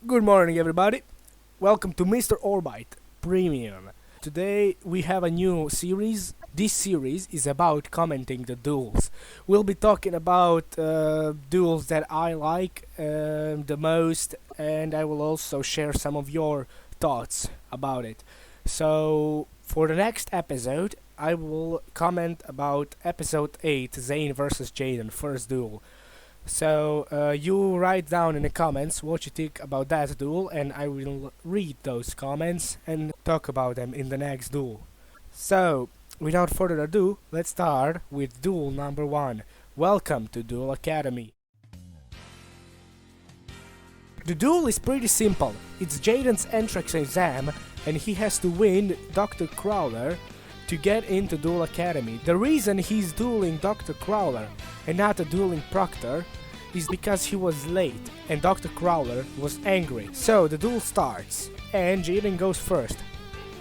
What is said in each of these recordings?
Good morning, everybody. Welcome to Mr. Orbite Premium. Today we have a new series. This series is about commenting the duels. We'll be talking about duels that I like the most, and I will also share some of your thoughts about it. So, for the next episode, I will comment about episode 8, Zane versus Jaden, first duel. So you write down in the comments what you think about that duel, and I will read those comments and talk about them in the next duel. So, without further ado, let's start with duel number 1. Welcome to Duel Academy. The duel is pretty simple. It's Jaden's entrance exam, and he has to win Dr. Crowler to get into Duel Academy. The reason he's dueling Dr. Crowler and not a dueling Proctor is because he was late and Dr. Crowler was angry. So the duel starts and Jaden goes first.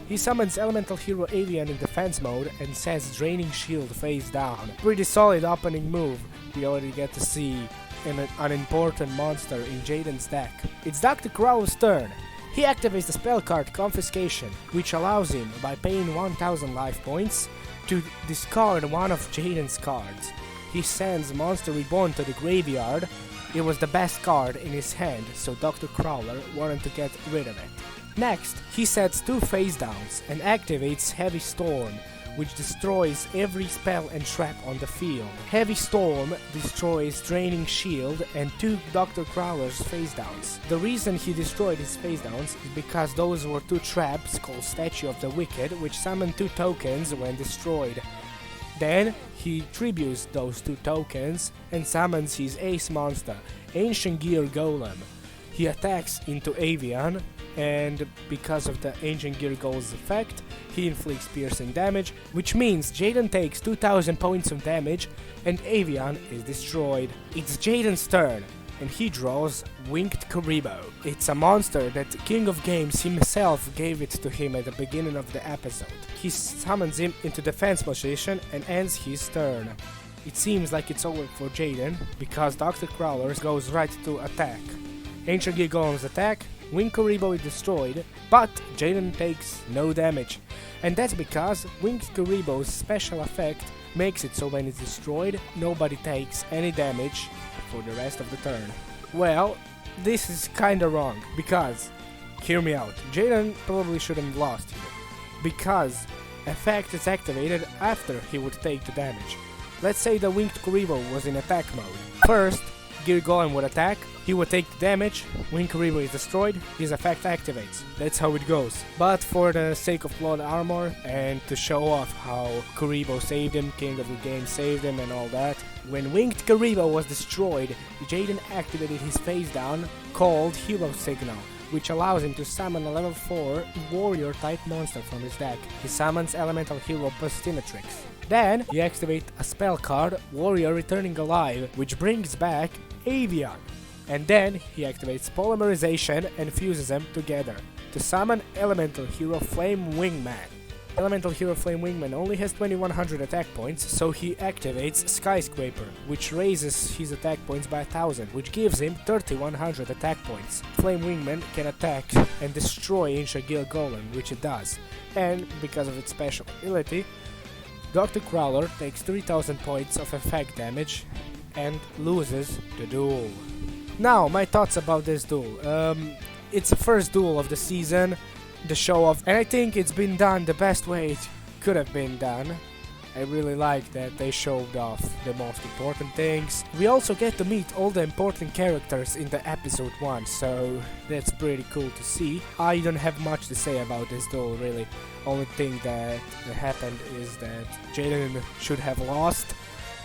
He summons Elemental Hero Avian in defense mode and sets Draining Shield face down. Pretty solid opening move. We already get to see an important monster in Jaden's deck. It's Dr. Crowler's turn. He activates the spell card Confiscation, which allows him, by paying 1000 life points, to discard one of Jaden's cards. He sends Monster Reborn to the graveyard. It was the best card in his hand, so Dr. Crowler wanted to get rid of it. Next, he sets 2 face downs and activates Heavy Storm, which destroys every spell and trap on the field. Heavy Storm destroys Draining Shield and 2 Dr. Crowler's face downs. The reason he destroyed his face downs is because those were 2 traps called Statue of the Wicked, which summon 2 tokens when destroyed. Then he tributes those 2 tokens and summons his ace monster, Ancient Gear Golem. He attacks into Avian, and because of the Ancient Gear Golem's effect, he inflicts piercing damage, which means Jaden takes 2000 points of damage and Avian is destroyed. It's Jaden's turn, and he draws Winged Karibo. It's a monster that King of Games himself gave it to him at the beginning of the episode. He summons him into defense position and ends his turn. It seems like it's over for Jaden, because Dr. Crowler goes right to attack. Ancient Gear Golem's attack, Winged Karibo is destroyed, but Jaden takes no damage. And that's because Winged Karibo's special effect makes it so when it's destroyed, nobody takes any damage for the rest of the turn. Well, this is kinda wrong, because, hear me out, Jaden probably shouldn't have lost here, because effect is activated after he would take the damage. Let's say the Winged Karibo was in attack mode. First, Gear Golem would attack, he would take the damage, Winged Karibo is destroyed, his effect activates. That's how it goes. But for the sake of plot armor, and to show off how Karibo saved him, King of the Game saved him and all that, when Winged Karibo was destroyed, Jaden activated his face down called Hero Signal, which allows him to summon a level 4 warrior type monster from his deck. He summons Elemental Hero Bustinatrix. Then he activates a spell card, Warrior Returning Alive, which brings back Avian. And then he activates Polymerization and fuses them together to summon Elemental Hero Flame Wingman. Elemental Hero Flame Wingman only has 2100 attack points, so he activates Skyscraper, which raises his attack points by 1000, which gives him 3100 attack points. Flame Wingman can attack and destroy Ancient Gear Golem, which it does. And because of its special ability, Dr. Crowler takes 3000 points of effect damage and loses the duel. Now, my thoughts about this duel. It's the first duel of the season, the show off, and I think it's been done the best way it could have been done. I really like that they showed off the most important things. We also get to meet all the important characters in the episode 1, so that's pretty cool to see. I don't have much to say about this duel, really. Only thing that happened is that Jaden should have lost,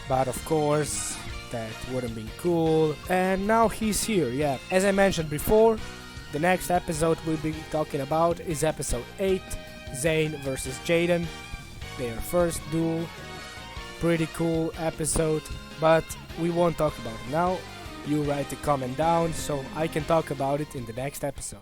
but of course that wouldn't be cool. And now he's here, yeah. As I mentioned before, the next episode we'll be talking about is episode 8, Zane versus Jaden. Their first duel. Pretty cool episode, but we won't talk about it now. You write the comment down so I can talk about it in the next episode.